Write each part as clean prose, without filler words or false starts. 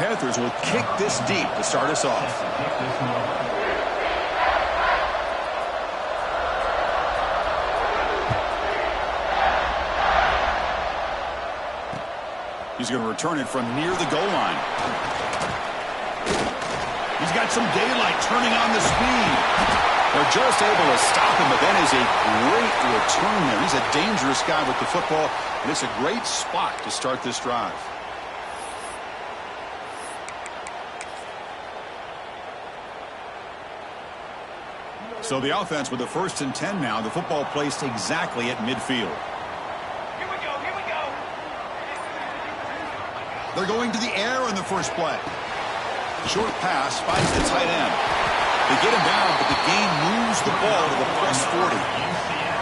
Panthers will kick this deep to start us off. He's going to return it from near the goal line. He's got some daylight turning on the speed. They're just able to stop him, but that is a great return there. He's a dangerous guy with the football, and it's a great spot to start this drive. So the offense with a 1st and 10 now. The football placed exactly at midfield. Here we go. They're going to the air on the first play. Short pass finds the tight end. They get him down, but the gain moves the ball to the plus 40.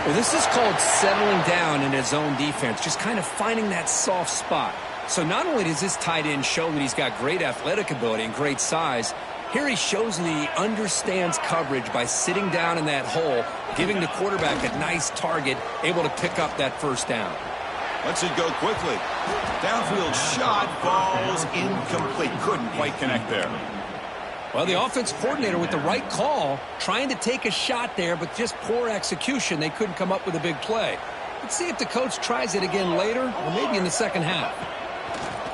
Well, this is called settling down in his own defense, just kind of finding that soft spot. So not only does this tight end show that he's got great athletic ability and great size, here he shows that he understands coverage by sitting down in that hole, giving the quarterback a nice target, able to pick up that first down. Lets it go quickly. Downfield shot falls incomplete. Couldn't quite connect there. Well, the offense coordinator with the right call, trying to take a shot there, but just poor execution. They couldn't come up with a big play. Let's see if the coach tries it again later, or maybe in the second half.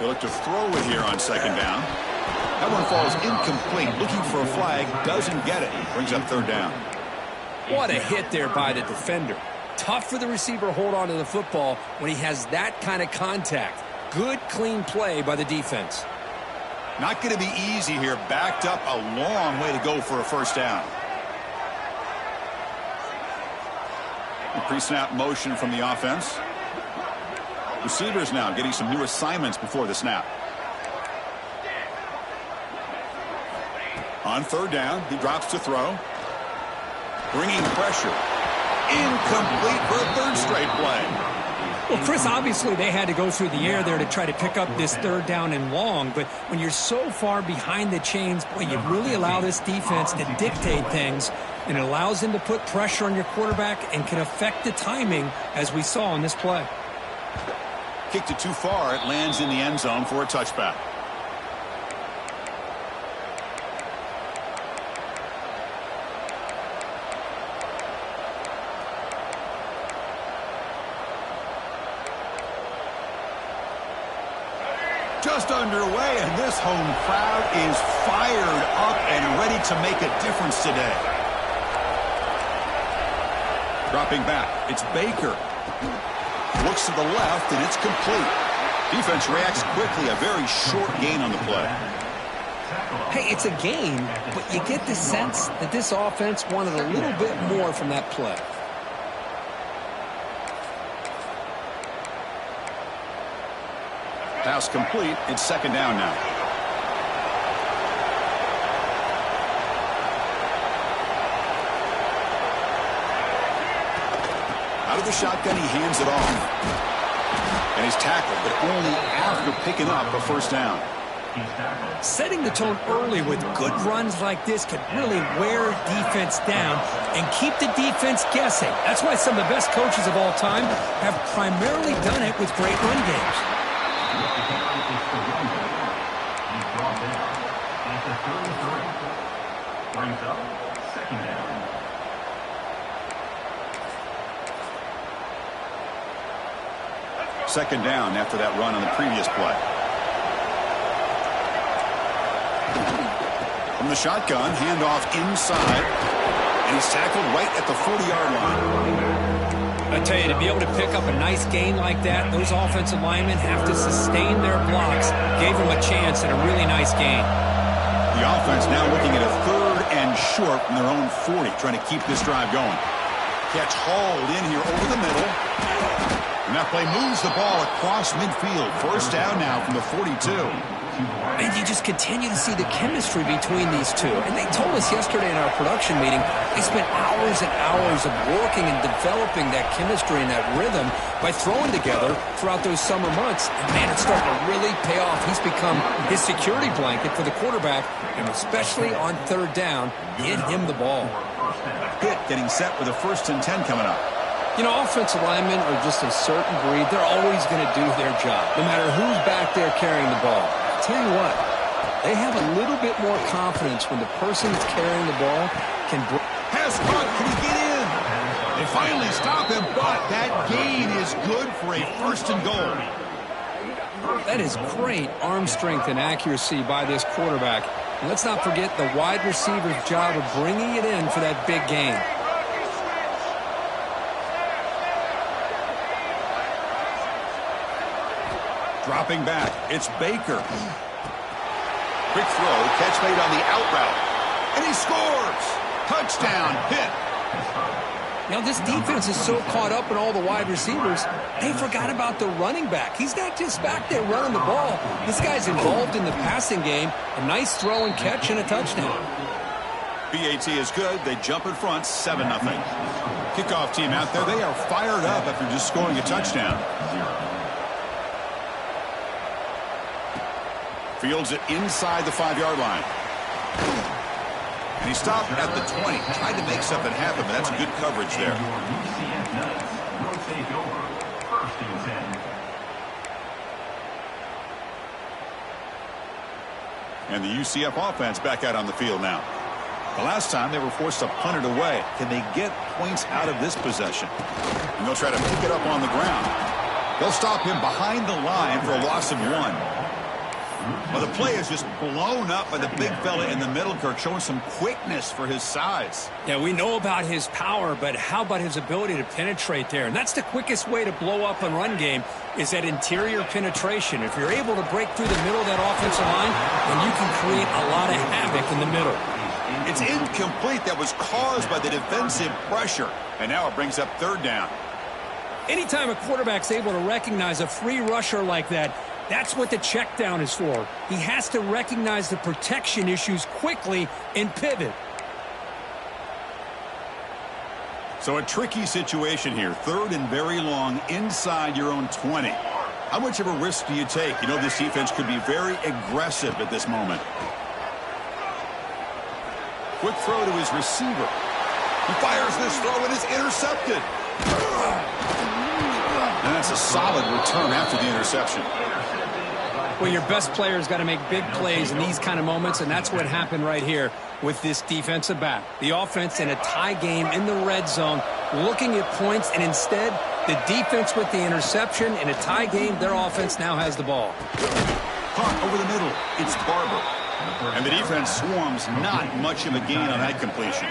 They look to throw it here on second down. That one falls incomplete. Looking for a flag. Doesn't get it. Brings up third down. What a hit there by the defender. Tough for the receiver to hold on to the football when he has that kind of contact. Good, clean play by the defense. Not going to be easy here. Backed up a long way to go for a first down. Pre-snap motion from the offense. Receivers now getting some new assignments before the snap. On third down, he drops to throw. Bringing pressure. Incomplete for a third straight play. Well, Chris, obviously they had to go through the air there to try to pick up this third down and long, but when you're so far behind the chains, boy, you really allow this defense to dictate things, and it allows them to put pressure on your quarterback and can affect the timing, as we saw in this play. Kicked it too far. It lands in the end zone for a touchback. Just underway, and this home crowd is fired up and ready to make a difference today. Dropping back, it's Baker. Looks to the left, and it's complete. Defense reacts quickly, a very short gain on the play. Hey, it's a gain, but you get the sense that this offense wanted a little bit more from that play. Pass complete. It's second down now. Out of the shotgun, he hands it off. And he's tackled, but only after picking up a first down. Setting the tone early with good runs like this can really wear defense down and keep the defense guessing. That's why some of the best coaches of all time have primarily done it with great run games. Second down after that run on the previous play. From the shotgun, handoff inside, and he's tackled right at the 40-yard line. I tell you, to be able to pick up a nice gain like that, those offensive linemen have to sustain their blocks. Gave them a chance at a really nice gain. The offense now looking at a third and short from their own 40, trying to keep this drive going. Catch hauled in here over the middle. And that play moves the ball across midfield. First down now from the 42. And you just continue to see the chemistry between these two. And they told us yesterday in our production meeting, they spent hours and hours of working and developing that chemistry and that rhythm by throwing together throughout those summer months. And, man, it's starting to really pay off. He's become his security blanket for the quarterback, and especially on third down, get him the ball. Pitt getting set with a 1st and 10 coming up. You know, offensive linemen are just a certain breed. They're always going to do their job, no matter who's back there carrying the ball. I'll tell you what, They have a little bit more confidence when the person that's carrying the ball can pass caught. Can he get in? They finally stop him, but that gain is good for a first and goal. That is great arm strength and accuracy by this quarterback. And let's not forget the wide receiver's job of bringing it in for that big gain. Dropping back, it's Baker. Quick throw, catch made on the out route. And he scores! Touchdown, Pitt. Now, this defense is so caught up in all the wide receivers, they forgot about the running back. He's not just back there running the ball. This guy's involved in the passing game. A nice throw and catch and a touchdown. BAT is good. They jump in front, 7-0. Kickoff team out there, they are fired up after just scoring a touchdown. Fields it inside the 5-yard line. And he stopped at the 20. Tried to make something happen, but that's good coverage there. And the UCF offense back out on the field now. The last time they were forced to punt it away. Can they get points out of this possession? And they'll try to pick it up on the ground. They'll stop him behind the line for a loss of 1. Well, the play is just blown up by the big fella in the middle, Kirk, showing some quickness for his size. Yeah, we know about his power, but how about his ability to penetrate there? And that's the quickest way to blow up a run game is that interior penetration. If you're able to break through the middle of that offensive line, then you can create a lot of havoc in the middle. It's incomplete. That was caused by the defensive pressure. And now it brings up 3rd down. Anytime a quarterback's able to recognize a free rusher like that, that's what the check down is for. He has to recognize the protection issues quickly and pivot. So a tricky situation here. 3rd and very long inside your own 20. How much of a risk do you take? You know this defense could be very aggressive at this moment. Quick throw to his receiver. He fires this throw and is intercepted. And that's a solid return after the interception. Well, your best player's got to make big plays in these kind of moments, and that's what happened right here with this defensive back. The offense in a tie game in the red zone, looking at points, and instead, the defense with the interception in a tie game, their offense now has the ball. Caught over the middle. It's Barber. And the defense swarms, not much of a gain on that completion.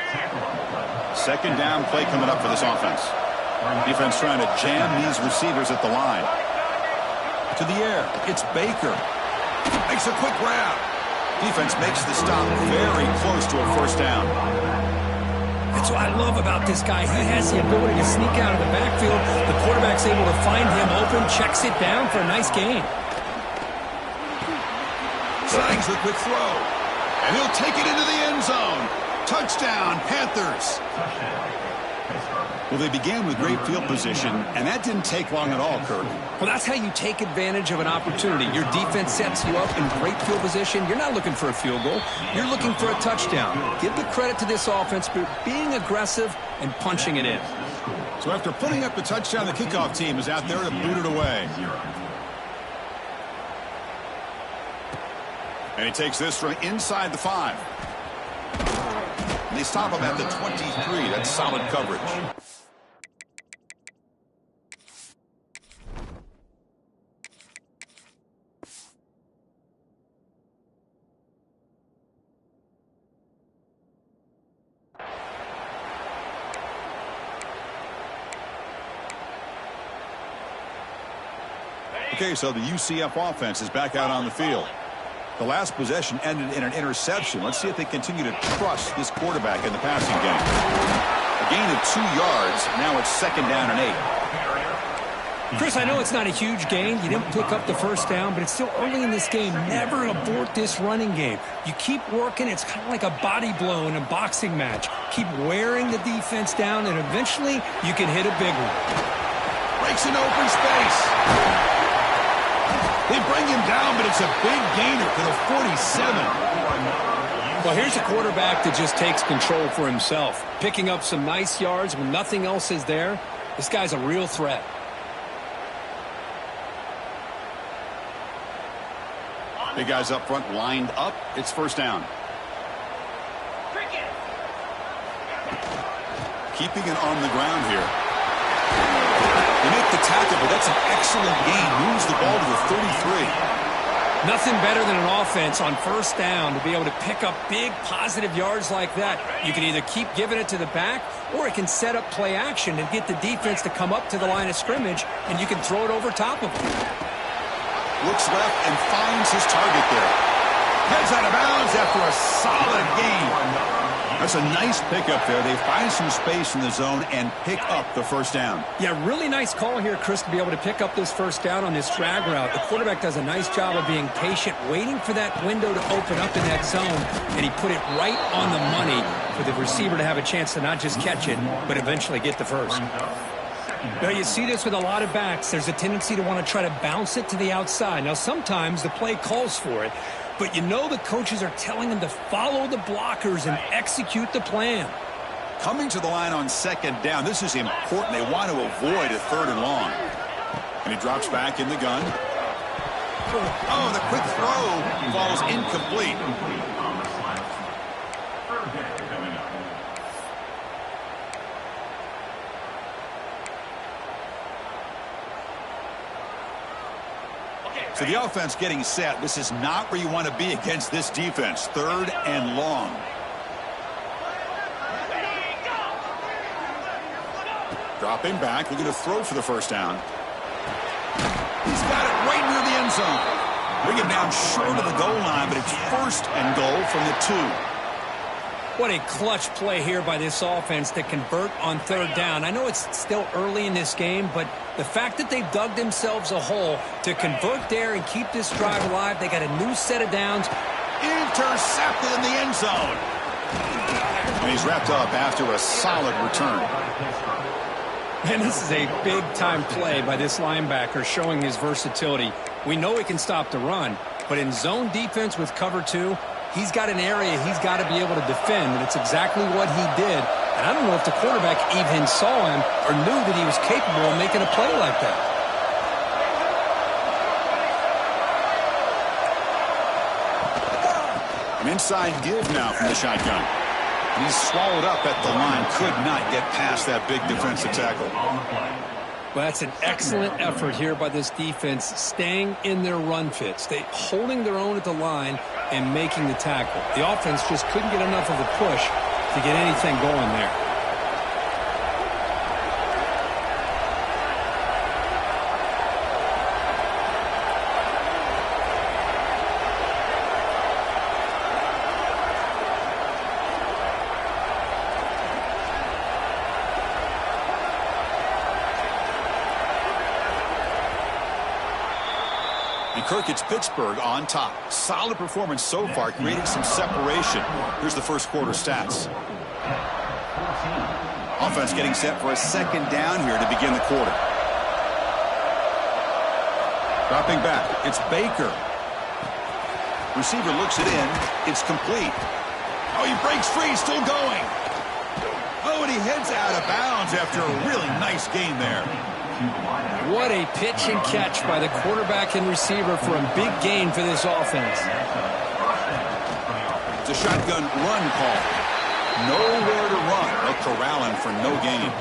2nd down play coming up for this offense. Defense trying to jam these receivers at the line. To the air, it's Baker. Makes a quick grab. Defense makes the stop very close to a 1st down. That's what I love about this guy. He has the ability to sneak out of the backfield. The quarterback's able to find him open, checks it down for a nice gain. Slangs the quick throw. And he'll take it into the end zone. Touchdown, Panthers. Well, they began with great field position, and that didn't take long at all, Kirk. Well, that's how you take advantage of an opportunity. Your defense sets you up in great field position. You're not looking for a field goal. You're looking for a touchdown. Give the credit to this offense for being aggressive and punching it in. So after putting up the touchdown, the kickoff team is out there to boot it away. And he takes this from inside the 5. And they stop him at the 23. That's solid coverage. Okay, so the UCF offense is back out on the field. The last possession ended in an interception. Let's see if they continue to trust this quarterback in the passing game. A gain of 2 yards. Now it's 2nd down and 8. Chris, I know it's not a huge gain. You didn't pick up the 1st down, but it's still early in this game. Never abort this running game. You keep working. It's kind of like a body blow in a boxing match. Keep wearing the defense down, and eventually you can hit a big one. Breaks an open space. They bring him down, but it's a big gainer for the 47. Well, here's a quarterback that just takes control for himself. Picking up some nice yards when nothing else is there. This guy's a real threat. Big guys up front lined up. It's first down. Keeping it on the ground here. They make the tackle, but that's an excellent gain. Moves the ball to the 33. Nothing better than an offense on first down to be able to pick up big positive yards like that. You can either keep giving it to the back, or it can set up play action and get the defense to come up to the line of scrimmage, and you can throw it over top of them. Looks left and finds his target there. Heads out of bounds after a solid gain. That's a nice pickup there. They find some space in the zone and pick up the first down. Yeah, really nice call here, Chris, to be able to pick up this first down on this drag route. The quarterback does a nice job of being patient, waiting for that window to open up in that zone, and he put it right on the money for the receiver to have a chance to not just catch it, but eventually get the first. Now, you see this with a lot of backs. There's a tendency to want to try to bounce it to the outside. Now, sometimes the play calls for it, but you know the coaches are telling them to follow the blockers and execute the plan. Coming to the line on second down, this is important. They want to avoid a third and long. And he drops back in the gun. Oh, the quick throw falls incomplete. So the offense getting set. This is not where you want to be against this defense. Third and long. Dropping back, looking to throw for the first down. He's got it right near the end zone. Bring him down short of the goal line, but it's first and goal from the 2. What a clutch play here by this offense to convert on third down. I know it's still early in this game, but the fact that they've dug themselves a hole to convert there and keep this drive alive, they got a new set of downs. Intercepted in the end zone. And he's wrapped up after a solid return. And this is a big-time play by this linebacker showing his versatility. We know he can stop the run, but in zone defense with cover 2, he's got an area he's got to be able to defend, and it's exactly what he did. And I don't know if the quarterback even saw him or knew that he was capable of making a play like that. An inside give now from the shotgun. And he's swallowed up at the line. Could not get past that big defensive tackle. Well, that's an excellent effort here by this defense, staying in their run fits. They holding their own at the line and making the tackle. The offense just couldn't get enough of a push to get anything going there. Kirk, it's Pittsburgh on top. Solid performance so far, creating some separation. Here's the first quarter stats. Offense getting set for a second down here to begin the quarter. Dropping back, it's Baker. Receiver looks it in. It's complete. Oh, he breaks free, still going. Oh, and he heads out of bounds after a really nice gain there. What a pitch and catch by the quarterback and receiver for a big gain for this offense. It's a shotgun run call. Nowhere to run. They'll corral him for no gain.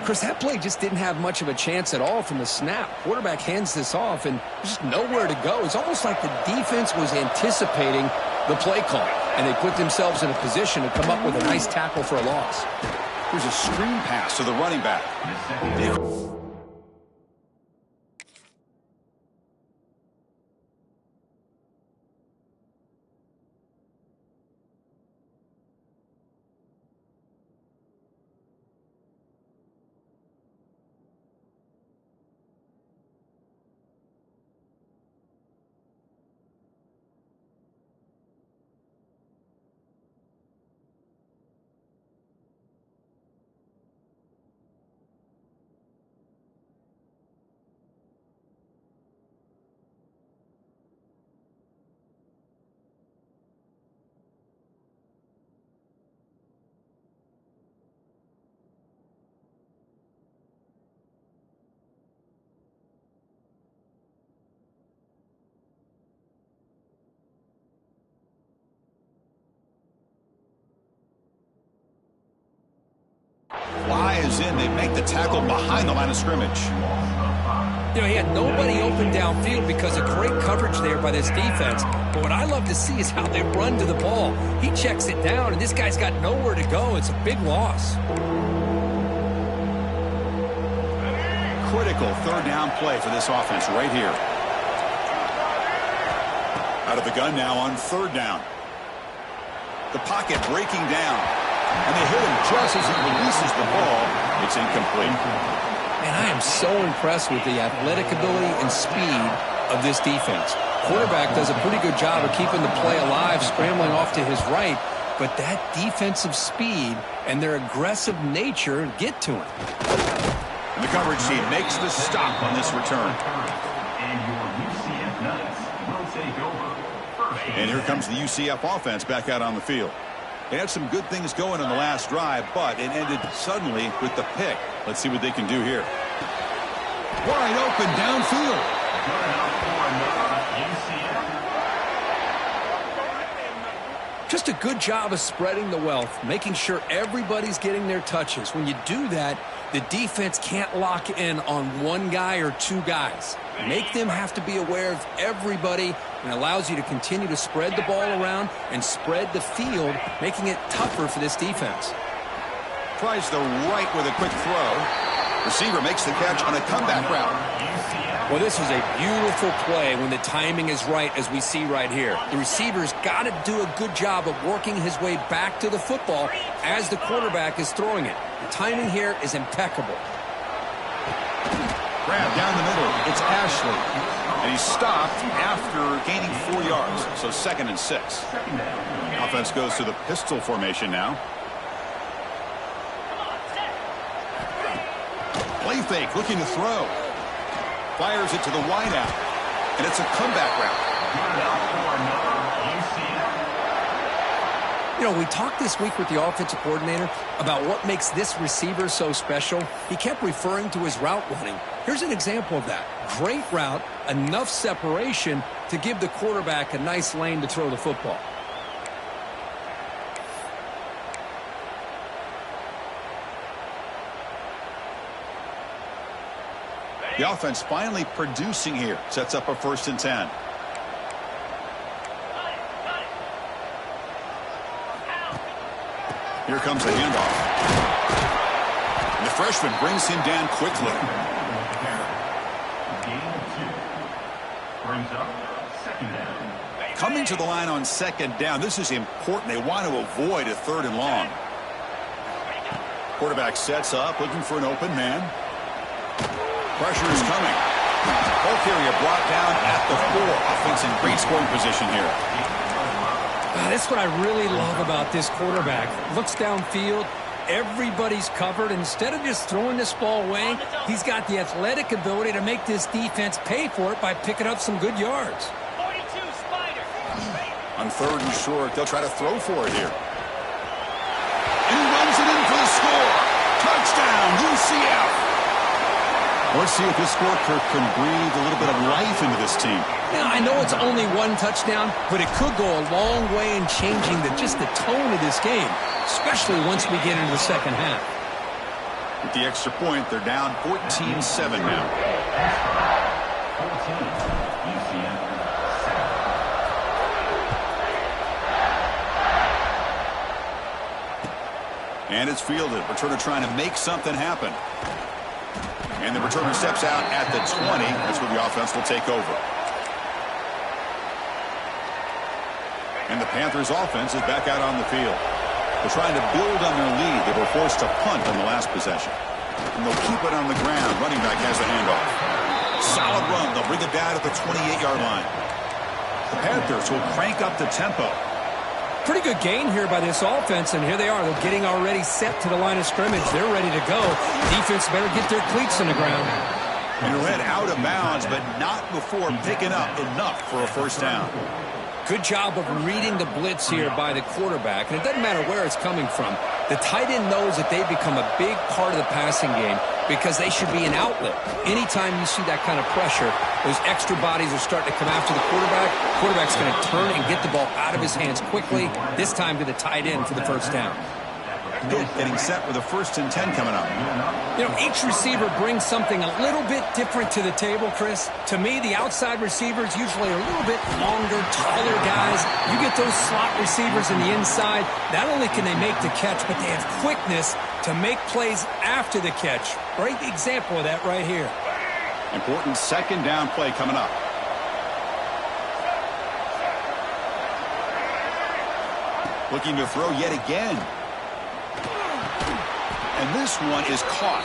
Chris, that play just didn't have much of a chance at all from the snap. Quarterback hands this off, and there's just nowhere to go. It's almost like the defense was anticipating the play call, and they put themselves in a position to come up with a nice tackle for a loss. Here's a screen pass to the running back. is in. They make the tackle behind the line of scrimmage. You know, he had nobody open downfield because of great coverage there by this defense. But what I love to see is how they run to the ball. He checks it down, and this guy's got nowhere to go. It's a big loss. Critical third down play for this offense right here. Out of the gun now on third down. The pocket breaking down. And they hit him just as he releases the ball. It's incomplete. And I am so impressed with the athletic ability and speed of this defense. Quarterback does a pretty good job of keeping the play alive, scrambling off to his right. But that defensive speed and their aggressive nature get to him. And the coverage team makes the stop on this return. And here comes the UCF offense back out on the field. They had some good things going on the last drive, but it ended suddenly with the pick. Let's see what they can do here. Wide open downfield. Just a good job of spreading the wealth, making sure everybody's getting their touches. When you do that, the defense can't lock in on one guy or two guys. Make them have to be aware of everybody, and allows you to continue to spread the ball around and spread the field, making it tougher for this defense. Tries the right with a quick throw. Receiver makes the catch on a comeback route. Well, this is a beautiful play when the timing is right, as we see right here. The receiver's got to do a good job of working his way back to the football as the quarterback is throwing it. The timing here is impeccable. Grab down the middle. It's Ashley. And he's stopped after gaining 4 yards. So 2nd and 6. Offense goes to the pistol formation now. Play fake, looking to throw. Fires it to the wideout. And it's a comeback route. You know, we talked this week with the offensive coordinator about what makes this receiver so special. He kept referring to his route running. Here's an example of that. Great route, enough separation to give the quarterback a nice lane to throw the football. The offense finally producing here. Sets up a 1st and 10. Here comes the handoff. And the freshman brings him down quickly. Coming to the line on 2nd down. This is important. They want to avoid a 3rd and long. Quarterback sets up, looking for an open man. Pressure is coming. Ball carrier brought down at the 4. Offense in great scoring position here. That's what I really love about this quarterback. Looks downfield. Everybody's covered. Instead of just throwing this ball away, he's got the athletic ability to make this defense pay for it by picking up some good yards. 42 Spider. On 3rd and short, they'll try to throw for it here. And he runs it in for the score. Touchdown, UCF. Let's see if this score can breathe a little bit of life into this team. Now, I know it's only one touchdown, but it could go a long way in changing just the tone of this game, especially once we get into the second half. With the extra point, they're down 14-7 now. And it's fielded. Returner trying to make something happen. And the returner steps out at the 20. That's where the offense will take over. And the Panthers offense is back out on the field. They're trying to build on their lead. They were forced to punt on the last possession. And they'll keep it on the ground. Running back has the handoff. Solid run. They'll bring it down at the 28-yard line. The Panthers will crank up the tempo. Pretty good gain here by this offense, and here they are. They're getting already set to the line of scrimmage. They're ready to go. Defense better get their cleats in the ground. And Red out of bounds, but not before picking up enough for a 1st down. Good job of reading the blitz here by the quarterback, and it doesn't matter where it's coming from. The tight end knows that they've become a big part of the passing game because they should be an outlet. Anytime you see that kind of pressure, those extra bodies are starting to come after the quarterback. Quarterback's going to turn and get the ball out of his hands quickly, this time to the tight end for the 1st down. Pitt getting set with a 1st and 10 coming up. You know, each receiver brings something a little bit different to the table, Chris. To me, the outside receivers usually are a little bit longer, taller guys. You get those slot receivers in the inside, not only can they make the catch, but they have quickness to make plays after the catch. Great example of that right here. Important 2nd down play coming up. Looking to throw yet again. And this one is caught.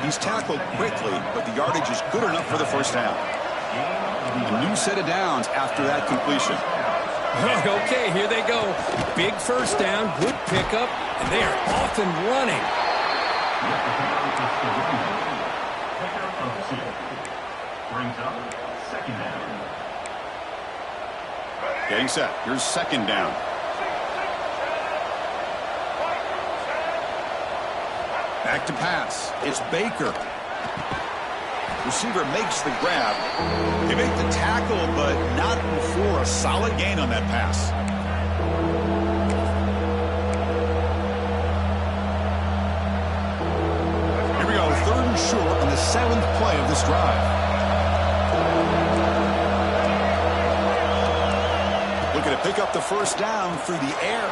He's tackled quickly, but the yardage is good enough for the 1st down. A new set of downs after that completion. Okay, here they go. Big 1st down, good pickup, and they are off and running. Brings up 2nd down. Getting set. Here's 2nd down. Back to pass. It's Baker. Receiver makes the grab. They make the tackle, but not before a solid gain on that pass. Here we go, 3rd and short on the 7th play of this drive. Looking to pick up the 1st down through the air.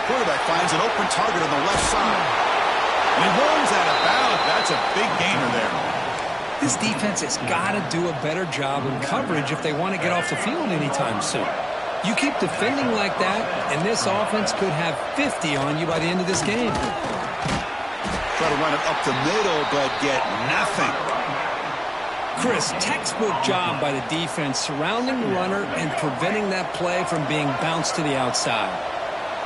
Quarterback finds an open target on the left side. And he runs out of bounds. That's a big gainer there. This defense has got to do a better job in coverage if they want to get off the field anytime soon. You keep defending like that, and this offense could have 50 on you by the end of this game. Try to run it up the middle, but get nothing. Chris, textbook job by the defense surrounding the runner and preventing that play from being bounced to the outside.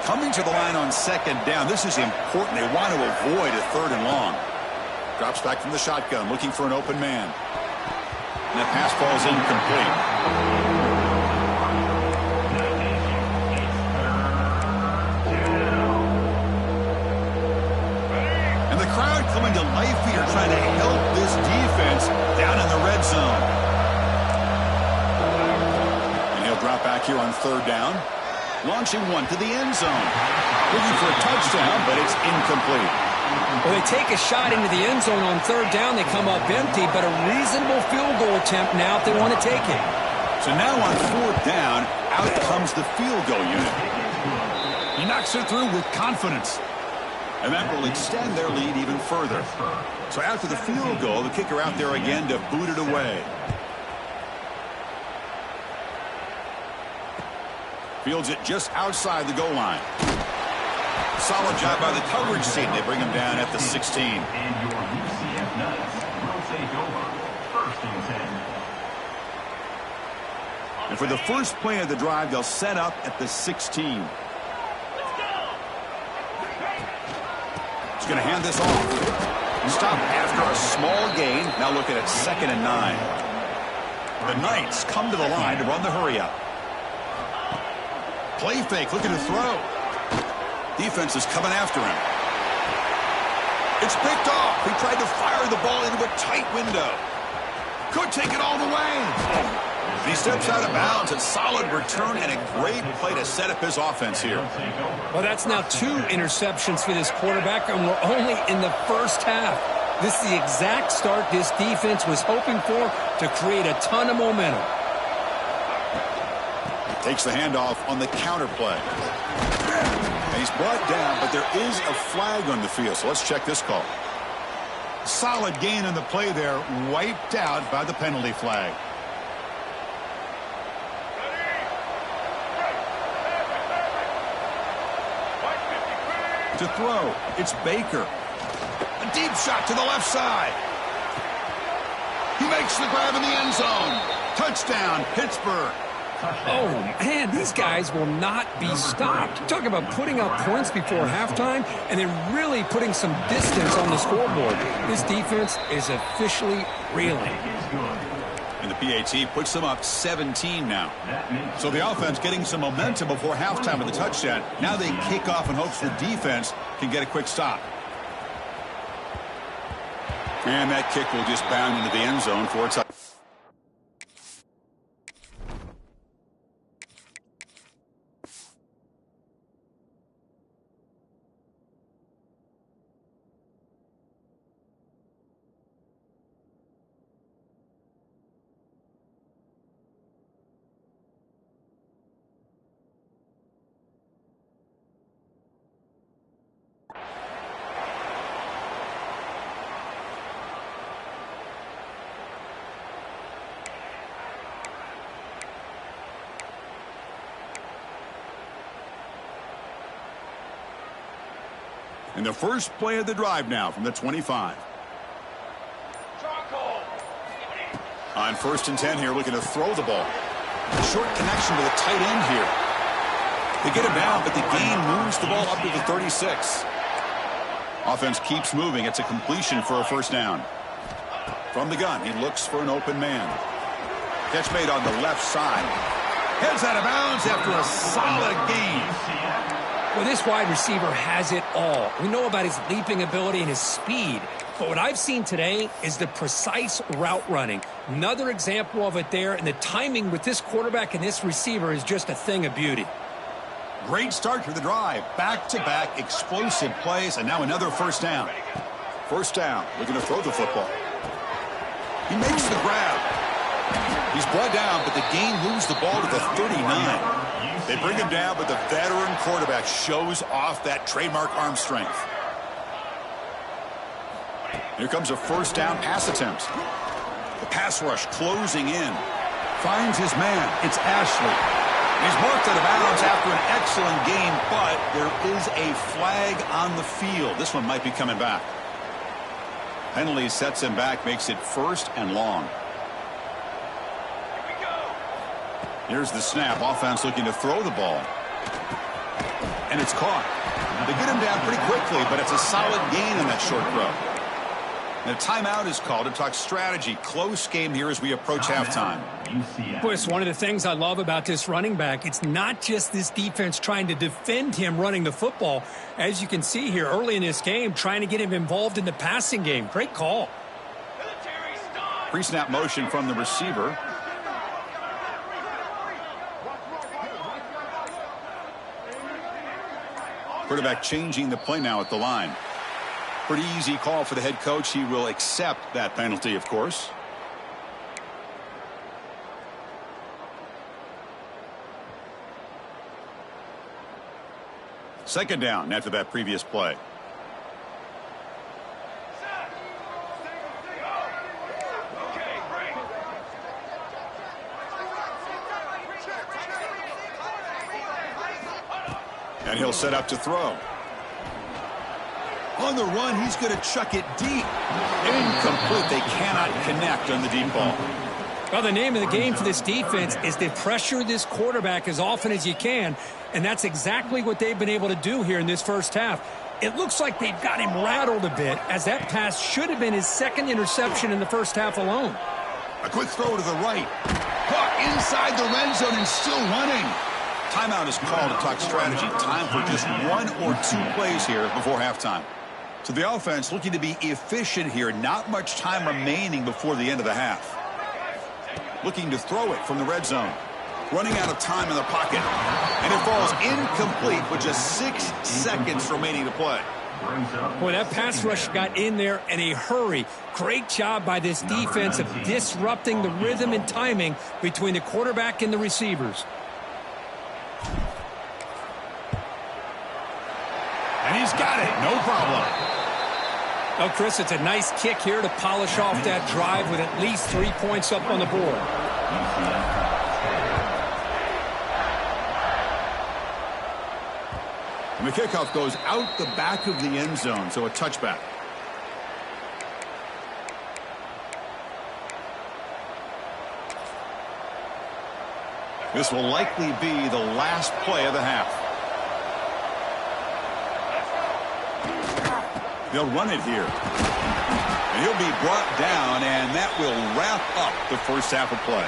Coming to the line on 2nd down. This is important. They want to avoid a 3rd and long. Drops back from the shotgun, looking for an open man. And that pass falls incomplete. And the crowd coming to life here, trying to help this defense down in the red zone. And he'll drop back here on 3rd down. Launching one to the end zone. Looking for a touchdown, but it's incomplete. Well, they take a shot into the end zone on 3rd down. They come up empty, but a reasonable field goal attempt now if they want to take it. So now on 4th down, out comes the field goal unit. He knocks it through with confidence. And that will extend their lead even further. So after the field goal, the kicker out there again to boot it away. Fields it just outside the goal line. Solid job by the coverage team. They bring him down at the 16. And your UCF Knights will take over 1st and 10. And for the first play of the drive, they'll set up at the 16. He's going to hand this off. Stop after a small gain. Now looking at 2nd and 9. The Knights come to the line to run the hurry-up. Play fake, looking to throw. Defense is coming after him. It's picked off. He tried to fire the ball into a tight window. Could take it all the way. He steps out of bounds. A solid return and a great play to set up his offense here. Well, that's now 2 interceptions for this quarterback, and we're only in the 1st half. This is the exact start this defense was hoping for to create a ton of momentum. Takes the handoff on the counter play. And he's brought down, but there is a flag on the field, so let's check this call. Solid gain on the play there, wiped out by the penalty flag. To throw, it's Baker. A deep shot to the left side. He makes the grab in the end zone. Touchdown, Pittsburgh. Oh, man, these guys will not be stopped. Talk about putting up points before halftime and then really putting some distance on the scoreboard. This defense is officially reeling. And the PAT puts them up 17 now. So the offense getting some momentum before halftime with the touchdown. Now they kick off in hopes the defense can get a quick stop. And that kick will just bound into the end zone for its And the first play of the drive now from the 25. On 1st and 10 here, looking to throw the ball. Short connection to the tight end here. They get him down, but the gain moves the ball up to the 36. Offense keeps moving. It's a completion for a first down. From the gun, he looks for an open man. Catch made on the left side. Heads out of bounds after a solid gain. Well, this wide receiver has it all. We know about his leaping ability and his speed. But what I've seen today is the precise route running. Another example of it there, and the timing with this quarterback and this receiver is just a thing of beauty. Great start to the drive. Back-to-back explosive plays, and now another first down. First down, looking to throw the football. He makes the grab. He's brought down, but the gain moves the ball to the 39. They bring him down, but the veteran quarterback shows off that trademark arm strength. Here comes a first down pass attempt. The pass rush closing in. Finds his man. It's Ashley. He's marked out of bounds after an excellent game, but there is a flag on the field. This one might be coming back. Penalty sets him back, makes it 1st and long. Here's the snap. Offense looking to throw the ball. And it's caught. They get him down pretty quickly, but it's a solid gain in that short throw. And a timeout is called to talk strategy. Close game here as we approach halftime. Boy, it's one of the things I love about this running back. It's not just this defense trying to defend him running the football. As you can see here early in this game, trying to get him involved in the passing game. Great call. Pre-snap motion from the receiver. Quarterback changing the play now at the line. Pretty easy call for the head coach. He will accept that penalty, of course. Second down after that previous play. And he'll set up to throw. On the run, he's going to chuck it deep. Incomplete. They cannot connect on the deep ball. Well, the name of the game for this defense is to pressure this quarterback as often as you can, and that's exactly what they've been able to do here in this first half. It looks like they've got him rattled a bit, as that pass should have been his 2nd interception in the first half alone. A quick throw to the right. Caught inside the red zone and still running. Timeout is called to talk strategy. Time for just 1 or 2 plays here before halftime. So the offense looking to be efficient here. Not much time remaining before the end of the half. Looking to throw it from the red zone. Running out of time in the pocket. And it falls incomplete with just 6 seconds remaining to play. Boy, that pass rush got in there in a hurry. Great job by this defense of disrupting the rhythm and timing between the quarterback and the receivers. And he's got it. No problem. Oh, Chris, it's a nice kick here to polish off that drive with at least 3 points up on the board. And the kickoff goes out the back of the end zone, so a touchback. This will likely be the last play of the half. They'll run it here. And he'll be brought down, and that will wrap up the first half of play.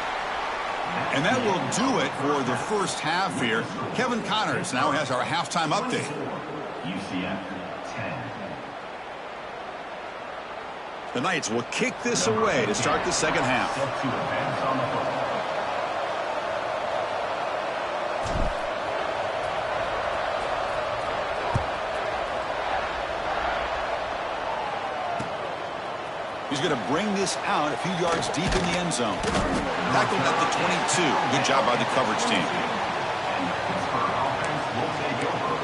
And that will do it for the first half here. Kevin Connors now has our halftime update. UCF 10. The Knights will kick this away to start the second half. Set to advance on the football. He's going to bring this out a few yards deep in the end zone. Tackled at the 22. Good job by the coverage team. And the Pittsburgh offense will take over.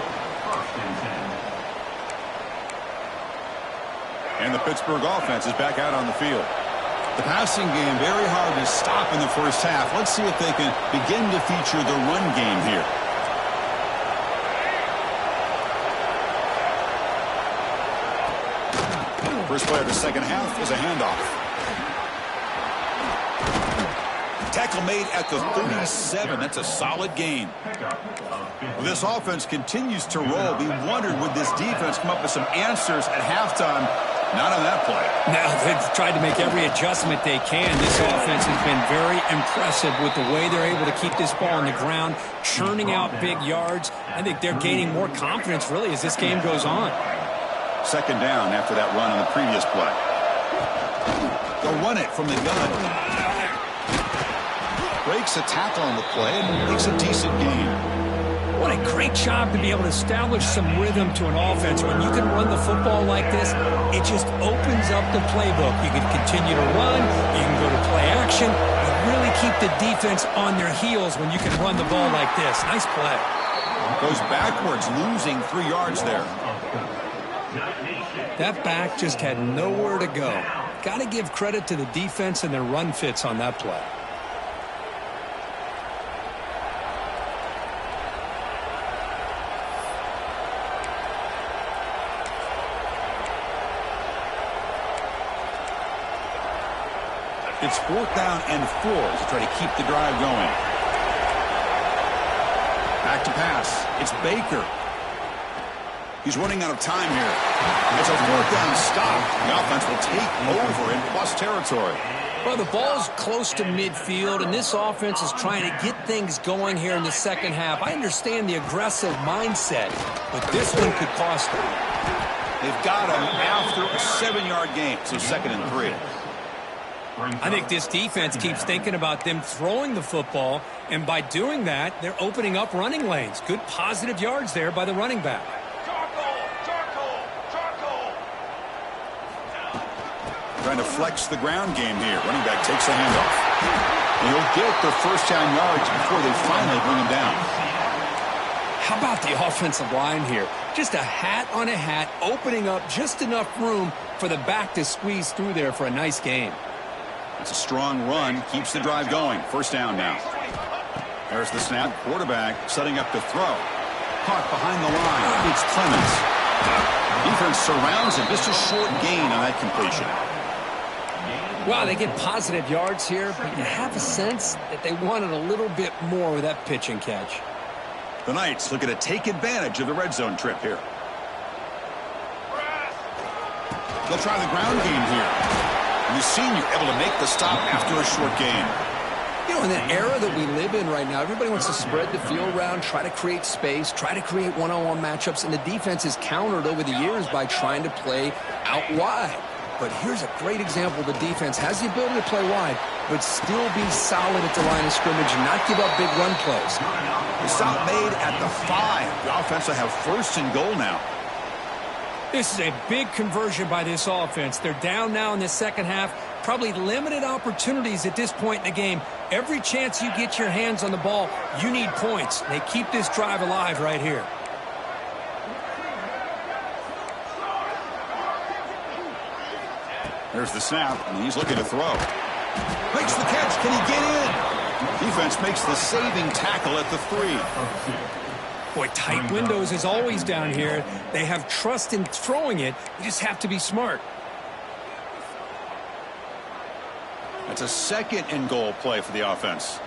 1st and 10. And the Pittsburgh offense is back out on the field. The passing game very hard to stop in the first half. Let's see if they can begin to feature the run game here. First play of the second half is a handoff. Tackle made at the 37. That's a solid gain. Well, this offense continues to roll. We wondered, would this defense come up with some answers at halftime? Not on that play. No, they've tried to make every adjustment they can. This offense has been very impressive with the way they're able to keep this ball on the ground, churning out big yards. I think they're gaining more confidence, really, as this game goes on. Second down after that run on the previous play. They'll run it from the gun. Breaks a tackle on the play and makes a decent gain. What a great job to be able to establish some rhythm to an offense. When you can run the football like this, it just opens up the playbook. You can continue to run. You can go to play action. You really keep the defense on their heels when you can run the ball like this. Nice play. Goes backwards, losing 3 yards there. That back just had nowhere to go. Got to give credit to the defense and their run fits on that play. It's 4th down and 4 to try to keep the drive going. Back to pass. It's Baker. He's running out of time here. It's a 4th down stop. The offense will take over in plus territory. Well, the ball's close to midfield, and this offense is trying to get things going here in the second half. I understand the aggressive mindset, but this one could cost them. They've got him after a 7-yard gain, so 2nd and 3. I think this defense keeps thinking about them throwing the football, and by doing that, they're opening up running lanes. Good positive yards there by the running back. Trying to flex the ground game here. Running back takes a handoff. And he'll get the first down yards before they finally bring him down. How about the offensive line here? Just a hat on a hat, opening up just enough room for the back to squeeze through there for a nice gain. It's a strong run. Keeps the drive going. First down now. There's the snap. Quarterback setting up to throw. Caught behind the line. It's Clemens. Defense surrounds him. Just a short gain on that completion. Wow, they get positive yards here, but you have a sense that they wanted a little bit more with that pitch and catch. The Knights looking to take advantage of the red zone trip here. They'll try the ground game here. And the senior able to make the stop after a short gain. You know, in the era that we live in right now, everybody wants to spread the field around, try to create space, try to create one-on-one matchups, and the defense is countered over the years by trying to play out wide. But here's a great example. The defense has the ability to play wide, but still be solid at the line of scrimmage and not give up big run plays. The stop made at the 5. The offense will have 1st and goal now. This is a big conversion by this offense. They're down now in the second half. Probably limited opportunities at this point in the game. Every chance you get your hands on the ball, you need points. They keep this drive alive right here. There's the snap, and he's looking to throw. Makes the catch. Can he get in? Defense makes the saving tackle at the 3. Boy, tight windows is always down here. They have trust in throwing it. You just have to be smart. That's a 2nd and goal play for the offense.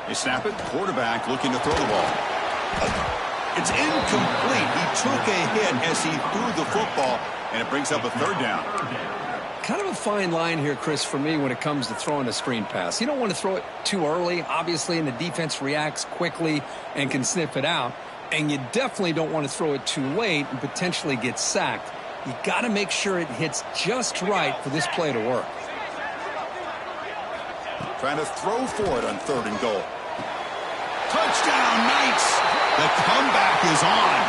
They snap it. Quarterback looking to throw the ball. It's incomplete. He took a hit as he threw the football, and it brings up a 3rd down. Kind of a fine line here, Chris, for me when it comes to throwing a screen pass. You don't want to throw it too early, obviously, and the defense reacts quickly and can sniff it out. And you definitely don't want to throw it too late and potentially get sacked. You got to make sure it hits just right for this play to work. Trying to throw for it on 3rd and goal. Touchdown, Knights! The comeback is on.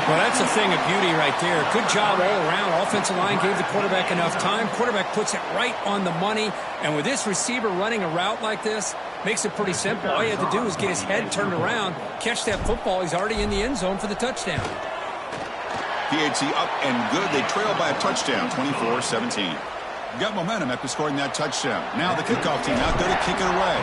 Well, that's a thing of beauty right there. Good job all around. Offensive line gave the quarterback enough time. Quarterback puts it right on the money. And with this receiver running a route like this, makes it pretty simple. All you have to do is get his head turned around, catch that football. He's already in the end zone for the touchdown. PAT up and good. They trail by a touchdown, 24-17. Got momentum after scoring that touchdown. Now the kickoff team out there to kick it away.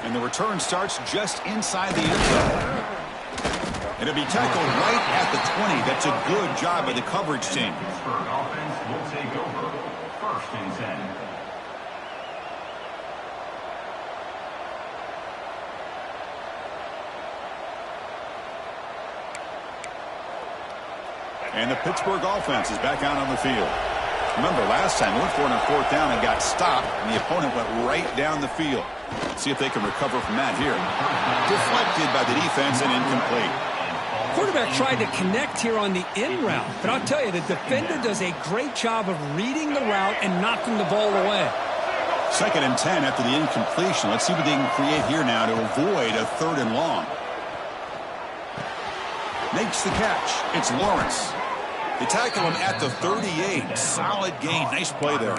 And the return starts just inside the end zone. It'll be tackled right at the 20. That's a good job by the coverage team. Pittsburgh offense will take over. 1st and 10. And the Pittsburgh offense is back out on the field. Remember, last time, they went for it on 4th down and got stopped, and the opponent went right down the field. See if they can recover from that here. Deflected by the defense and incomplete. Quarterback tried to connect here on the in route, but I'll tell you, the defender does a great job of reading the route and knocking the ball away. 2nd and 10 after the incompletion. Let's see what they can create here now to avoid a 3rd and long. Makes the catch. It's Lawrence. They tackle him at the 38. Solid gain. Nice play there.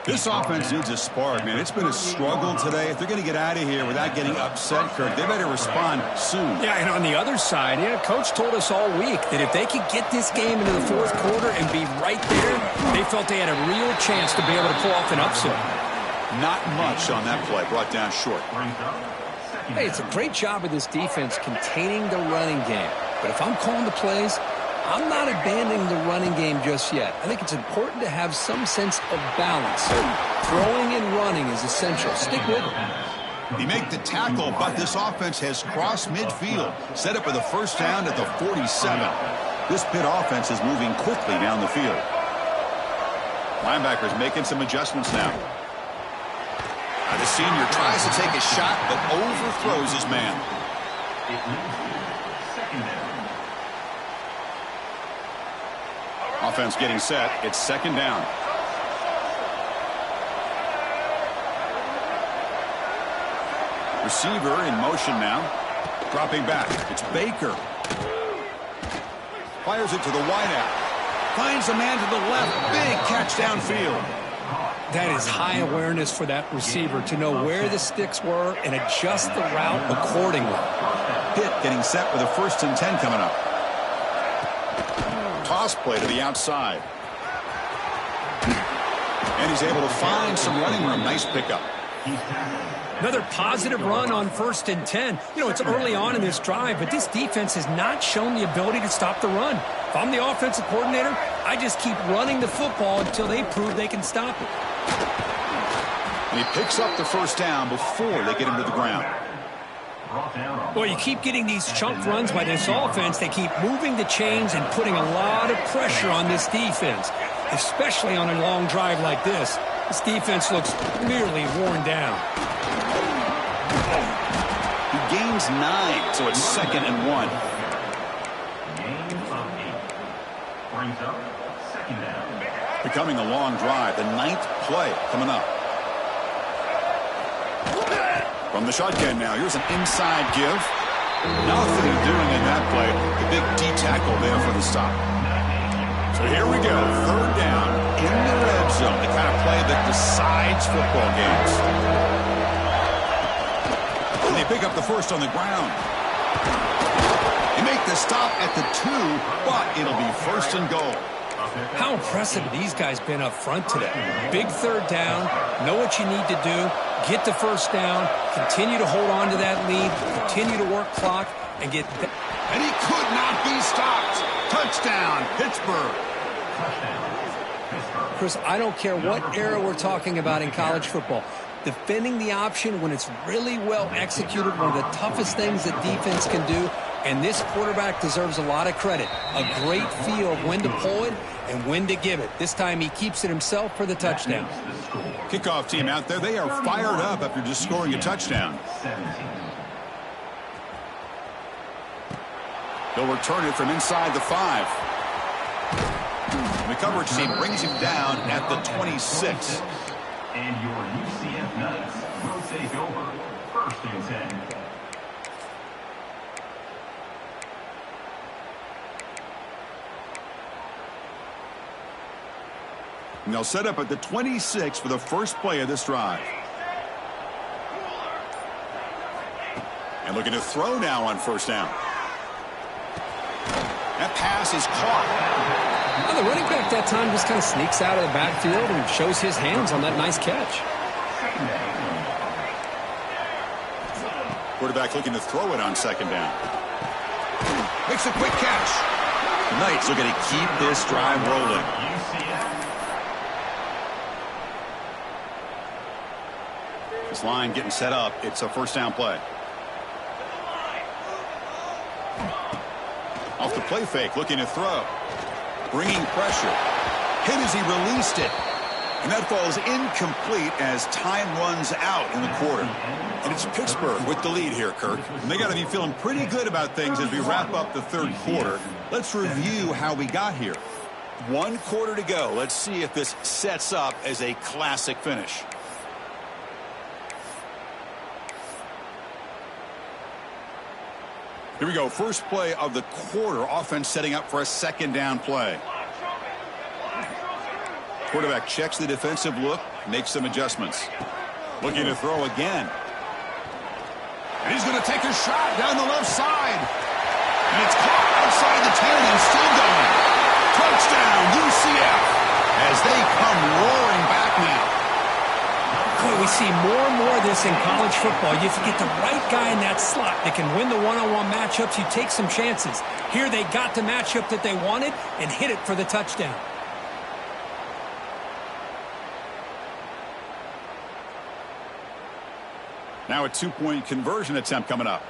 This offense needs a spark, man. It's been a struggle today. If they're going to get out of here without getting upset, Kirk, they better respond soon. Yeah, and on the other side, Coach told us all week that if they could get this game into the 4th quarter and be right there, they felt they had a real chance to be able to pull off an upset. Not much on that play. Brought down short. Hey, it's a great job of this defense containing the running game. But if I'm calling the plays, I'm not abandoning the running game just yet. I think it's important to have some sense of balance. So throwing and running is essential. Stick with it. They make the tackle, but this offense has crossed midfield. Set up for the 1st down at the 47. This Pitt offense is moving quickly down the field. Linebackers making some adjustments now. The senior tries to take a shot, but overthrows his man. Offense getting set. It's 2nd down. Receiver in motion now. Dropping back. It's Baker. Fires it to the wideout. Finds a man to the left. Big catch downfield. That is high awareness for that receiver to know where the sticks were and adjust the route accordingly. Pitt getting set with a 1st and 10 coming up. Toss play to the outside. And he's able to find some running room. Nice pickup. Another positive run on 1st and 10. It's early on in this drive, but this defense has not shown the ability to stop the run. If I'm the offensive coordinator, I just keep running the football until they prove they can stop it. And he picks up the 1st down before they get him to the ground. Well, you keep getting these chunk runs by this offense. They keep moving the chains and putting a lot of pressure on this defense, especially on a long drive like this. This defense looks nearly worn down. He gains 9, so it's 2nd and 1. Gain of 8. Brings up 2nd down. Becoming a long drive. The 9th play coming up. From the shotgun now, here's an inside give. Nothing doing in that play. The big D tackle there for the stop. So here we go, 3rd down in the red zone. The kind of play that decides football games. And they pick up the 1st on the ground. They make the stop at the 2, but it'll be 1st and goal. How impressive have these guys been up front today? Big 3rd down, know what you need to do, get the 1st down, continue to hold on to that lead, continue to work clock, and get... And he could not be stopped. Touchdown, Pittsburgh. Chris, I don't care what era we're talking about in college football. Defending the option when it's really well executed, one of the toughest things that defense can do, and this quarterback deserves a lot of credit. A great feel of when to pull it and when to give it. This time he keeps it himself for the touchdown. Kickoff team out there, they are fired up after just scoring a touchdown. They'll return it from inside the 5. The coverage team brings him down at the 26. And your UCF Knights will take over 1st and 10. And they'll set up at the 26 for the 1st play of this drive. And looking to throw now on 1st down. That pass is caught. Well, the running back that time just kind of sneaks out of the backfield and shows his hands on that nice catch. Quarterback looking to throw it on second down. Makes a quick catch. The Knights looking to keep this drive rolling. This line getting set up. It's a first down play. Off the play fake, looking to throw. Bringing pressure. Hit as he released it. And that falls incomplete as time runs out in the quarter. And it's Pittsburgh with the lead here, Kirk. And they got to be feeling pretty good about things as we wrap up the third quarter. Let's review how we got here. 1 quarter to go. Let's see if this sets up as a classic finish. Here we go. First play of the quarter. Offense setting up for a second down play. Quarterback checks the defensive look, makes some adjustments. Looking to throw again. And he's going to take a shot down the left side. And it's caught outside the 10 and still going. Touchdown, UCF, as they come roaring back now. Boy, we see more and more of this in college football. If you get the right guy in that slot that can win the one-on-one matchups, you take some chances. Here they got the matchup that they wanted and hit it for the touchdown. Now a 2-point conversion attempt coming up.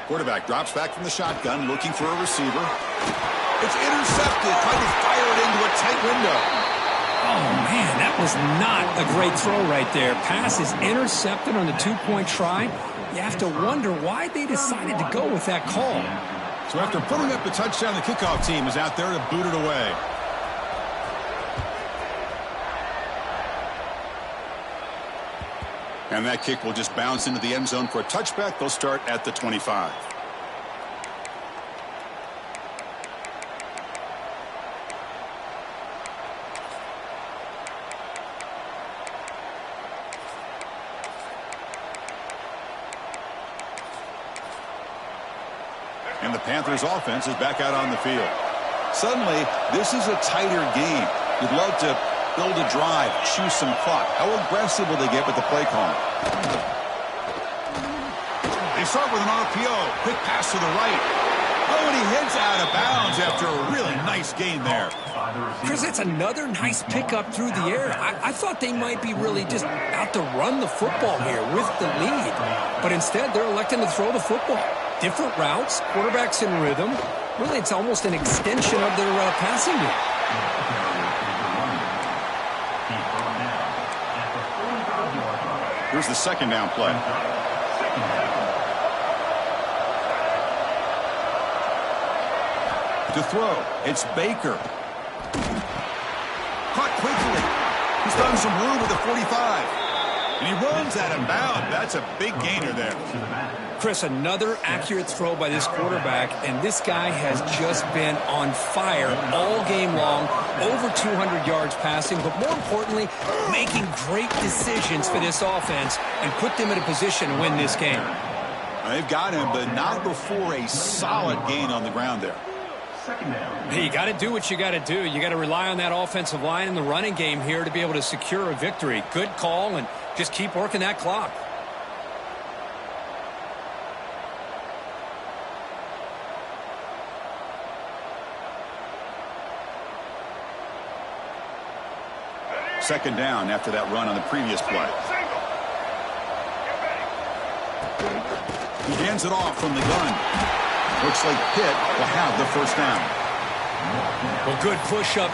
Quarterback drops back from the shotgun, looking for a receiver. It's intercepted, trying to fire it into a tight window. Oh, man, that was not a great throw right there. Pass is intercepted on the 2-point try. You have to wonder why they decided to go with that call. So after putting up the touchdown, the kickoff team is out there to boot it away. And that kick will just bounce into the end zone for a touchback. They'll start at the 25. And the Panthers offense is back out on the field. Suddenly, this is a tighter game. You'd love to build a drive, choose some clock. How aggressive will they get with the play call? They start with an RPO. Quick pass to the right. Oh, and he heads out of bounds after a really nice gain there. Chris, that's another nice pickup through the air. I thought they might be really just out to run the football here with the lead. But instead, they're electing to throw the football. Different routes, quarterbacks in rhythm. Really, it's almost an extension of their passing game. Here's the second down play. To throw, it's Baker. Caught quickly. He's done some room with the 45. And he runs out of bounds. That's a big gainer there. Chris, another accurate throw by this quarterback, and this guy has just been on fire all game long, over 200 yards passing, but more importantly, making great decisions for this offense and put them in a position to win this game. They've got him, but not before a solid gain on the ground there. Hey, you got to do what you got to do. You got to rely on that offensive line in the running game here to be able to secure a victory. Good call, and just keep working that clock. Second down after that run on the previous play. He hands it off from the gun. Looks like Pitt will have the first down. Well, good push-up.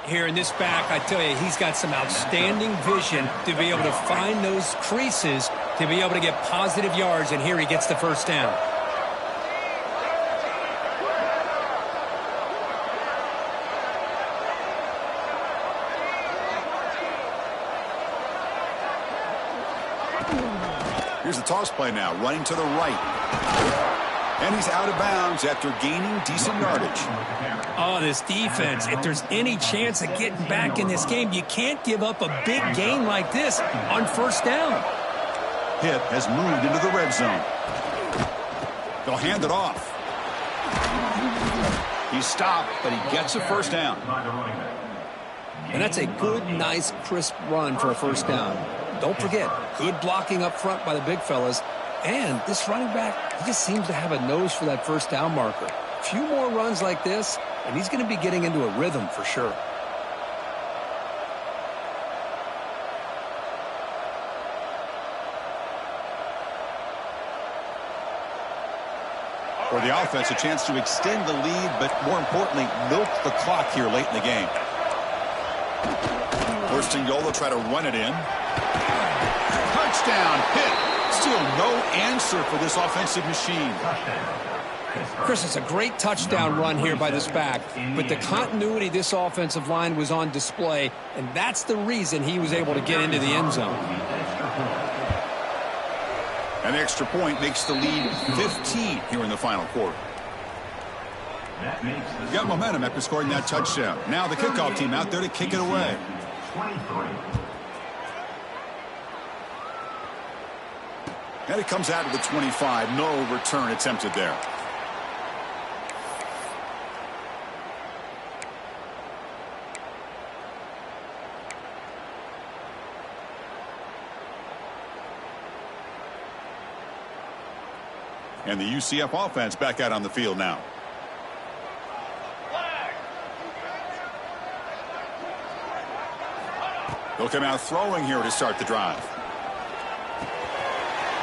here in this back. I tell you, he's got some outstanding vision to be able to find those creases, to be able to get positive yards, and here he gets the first down. Here's the toss play now, running to the right. And he's out of bounds after gaining decent yardage. Oh, this defense, if there's any chance of getting back in this game, you can't give up a big gain like this on first down. Pitt has moved into the red zone. They'll hand it off. He's stopped, but he gets a first down. And that's a good, nice, crisp run for a first down. Don't forget, good blocking up front by the big fellas. And this running back, he just seems to have a nose for that first down marker. A few more runs like this, and he's going to be getting into a rhythm for sure. For the offense, a chance to extend the lead, but more importantly, milk the clock here late in the game. First and goal, they'll try to run it in. Touchdown, Pitt. Still no answer for this offensive machine. Chris, it's a great touchdown run here by this back, but the continuity of this offensive line was on display, and that's the reason he was able to get into the end zone. An extra point makes the lead 15 here in the final quarter. Got momentum after scoring that touchdown. Now the kickoff team out there to kick it away. 23. And it comes out to the 25. No return attempted there. And the UCF offense back out on the field now. They'll come out throwing here to start the drive.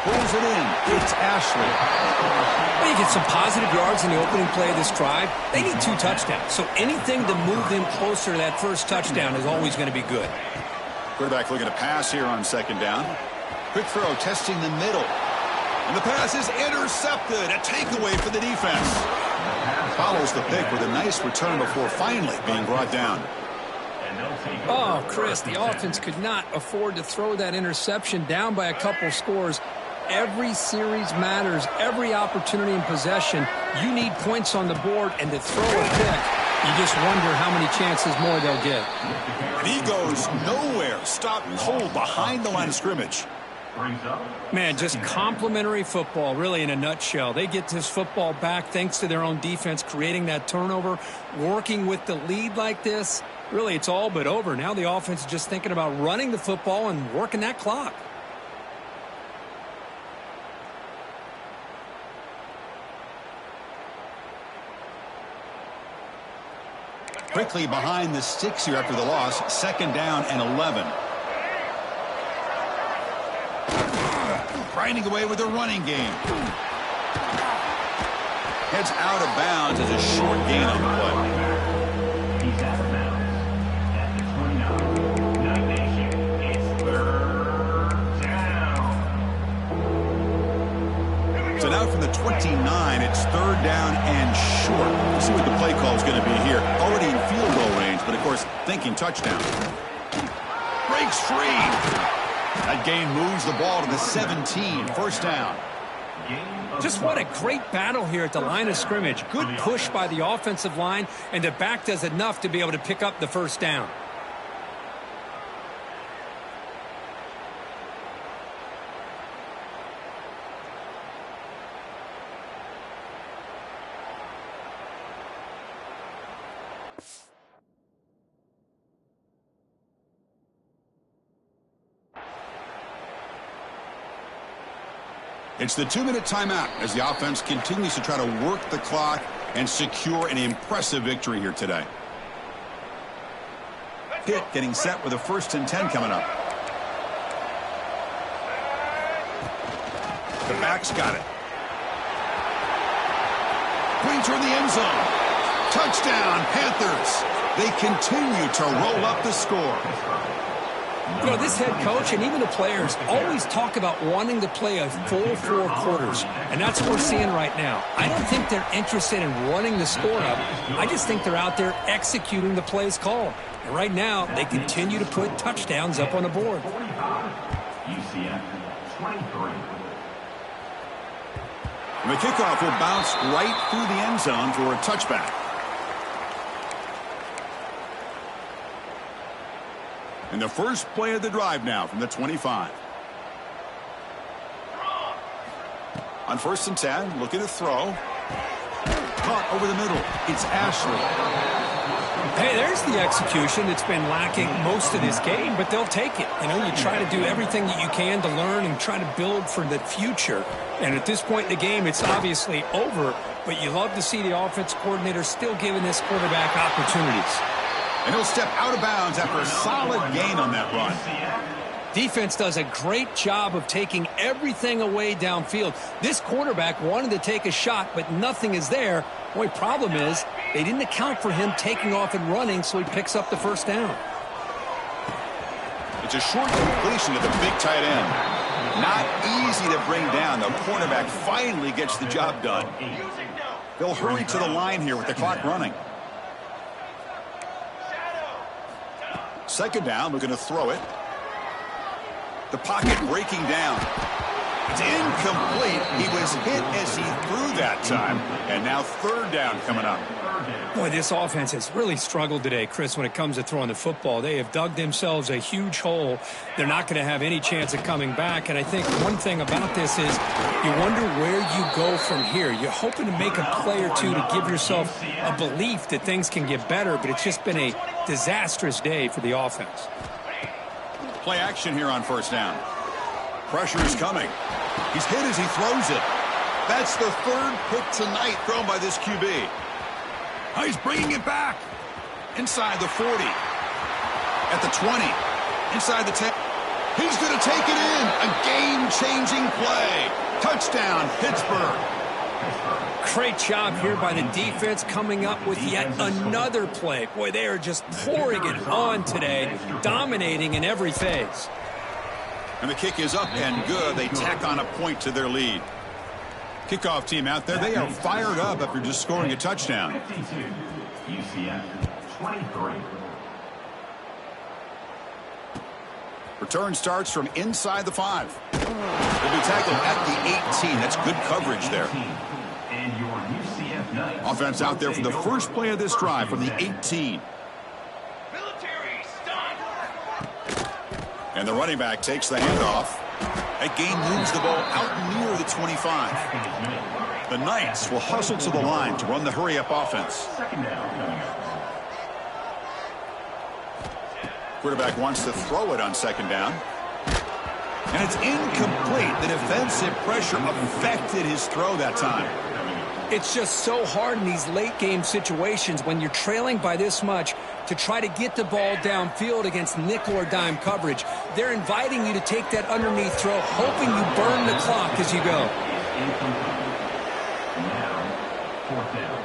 Pulls it in. It's Ashley. Well, you get some positive yards in the opening play of this drive. They need 2 touchdowns, so anything to move them closer to that first touchdown is always going to be good. Quarterback looking to pass here on second down. Quick throw, testing the middle. And the pass is intercepted. A takeaway for the defense. Follows the pick with a nice return before finally being brought down. Oh, Chris, the offense could not afford to throw that interception down by a couple scores. Every series matters. Every opportunity in possession, you need points on the board, and to throw a pick, you just wonder how many chances more they'll get. And he goes nowhere. Stopped cold behind the line of scrimmage. Man, just complimentary football, really, in a nutshell. They get this football back thanks to their own defense, creating that turnover, working with the lead like this. Really, it's all but over. Now the offense is just thinking about running the football and working that clock. Quickly behind the sticks here after the loss. Second down and 11. Grinding away with the running game. Heads out of bounds as a short gain on the play. He's out of bounds at the 29. Night Nation, it's third down. So now from the 29, it's third down and short. Let's see what the play call is going to be here. Already in field goal range, but of course thinking touchdown. Breaks free. That gain moves the ball to the 17. First down. Just what a great battle here at the line of scrimmage. Good push by the offensive line, and the back does enough to be able to pick up the first down. It's the 2-minute timeout as the offense continues to try to work the clock and secure an impressive victory here today. Pitt getting set with a 1st and 10 coming up. The back's got it. Going toward the end zone. Touchdown, Panthers. They continue to roll up the score. You know, this head coach and even the players always talk about wanting to play a full 4 quarters, and that's what we're seeing right now. I don't think they're interested in running the score up. I just think they're out there executing the plays called. And right now, they continue to put touchdowns up on the board. UCF 23. And the kickoff will bounce right through the end zone for a touchback. And the first play of the drive now from the 25. On 1st and 10, looking to throw. Caught over the middle. It's Ashley. Hey, there's the execution that's been lacking most of this game, but they'll take it. You know, you try to do everything that you can to learn and try to build for the future. And at this point in the game, it's obviously over, but you love to see the offense coordinator still giving this quarterback opportunities. And he'll step out of bounds after a solid gain on that run. Defense does a great job of taking everything away downfield. This quarterback wanted to take a shot, but nothing is there. The only problem is they didn't account for him taking off and running, so he picks up the first down. It's a short completion to the big tight end. Not easy to bring down. The cornerback finally gets the job done. They'll hurry to the line here with the clock running. 2nd down, looking to throw it. The pocket breaking down. It's incomplete. He was hit as he threw that time. And now 3rd down coming up. Boy, this offense has really struggled today, Chris, when it comes to throwing the football. They have dug themselves a huge hole. They're not going to have any chance of coming back. And I think one thing about this is you wonder where you go from here. You're hoping to make a play or two to give yourself a belief that things can get better, but it's just been a disastrous day for the offense. Play action here on 1st down. Pressure is coming. He's hit as he throws it. That's the 3rd pick tonight thrown by this QB. Oh, he's bringing it back. Inside the 40. At the 20. Inside the 10. He's going to take it in. A game-changing play. Touchdown, Pittsburgh. Great job here by the defense coming up with yet another play. Boy, they are just pouring it on today, dominating in every phase. And the kick is up and good. They tack on a point to their lead. Kickoff team out there, they are fired up after just scoring a touchdown. 52. UCF 23. Return starts from inside the 5. Will be tackled at the 18. That's good coverage there. And your UCF Knights. Offense out there for the first play of this drive from the 18. Military stunt. And the running back takes the handoff. That gain moves the ball out near the 25. The Knights will hustle to the line to run the hurry-up offense. 2nd down coming up. Quarterback wants to throw it on 2nd down. And it's incomplete. The defensive pressure affected his throw that time. It's just so hard in these late-game situations when you're trailing by this much to try to get the ball downfield against nickel or dime coverage. They're inviting you to take that underneath throw, hoping you burn the clock as you go. Now, 4th down.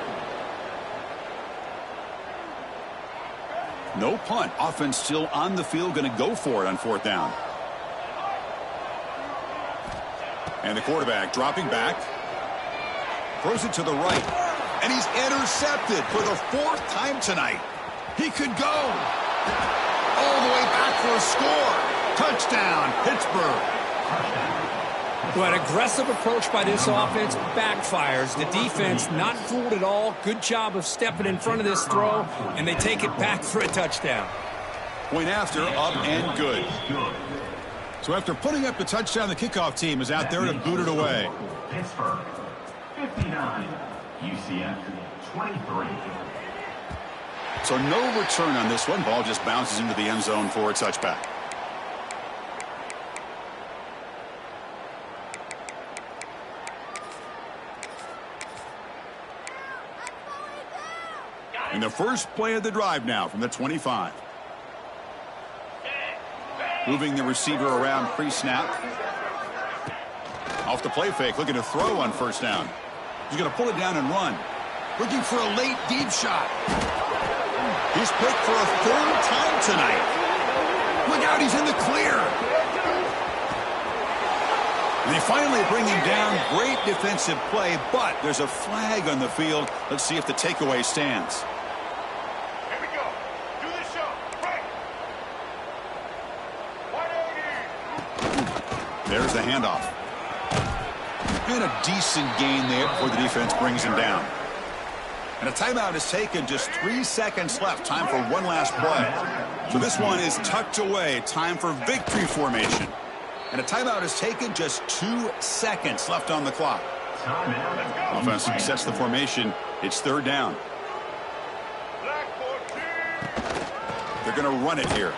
No punt. Offense still on the field, going to go for it on 4th down. And the quarterback dropping back. Throws it to the right. And he's intercepted for the 4th time tonight. He could go all the way back for a score. Touchdown, Pittsburgh. Well, an aggressive approach by this offense backfires. The defense not fooled at all. Good job of stepping in front of this throw, and they take it back for a touchdown. Point after, up and good. So after putting up the touchdown, the kickoff team is out there to boot it away. Pittsburgh 59. UCF 23. So no return on this one. Ball just bounces into the end zone for a touchback. And the first play of the drive now from the 25. Moving the receiver around pre-snap. Off the play fake, looking to throw on 1st down. He's going to pull it down and run. Looking for a late deep shot. He's picked for a third time tonight. Look out, he's in the clear. And they finally bring him down. Great defensive play, but there's a flag on the field. Let's see if the takeaway stands. Here we go. Do the show. Right. 180. There's the handoff. And a decent gain there before the defense brings him down. And a timeout is taken. Just 3 seconds left. Time for one last play. So this one is tucked away. Time for victory formation. And a timeout is taken. Just 2 seconds left on the clock. Offense sets the formation. It's third down. Black 14. They're going to run it here.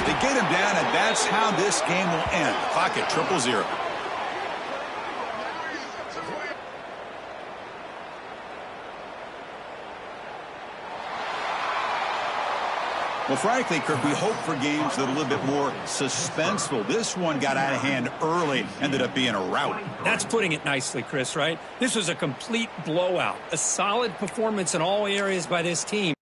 They get him down, and that's how this game will end. Clock at 0-0. Well, frankly, Kirk, we hope for games that are a little bit more suspenseful. This one got out of hand early, ended up being a rout. That's putting it nicely, Chris, right? This was a complete blowout. A solid performance in all areas by this team.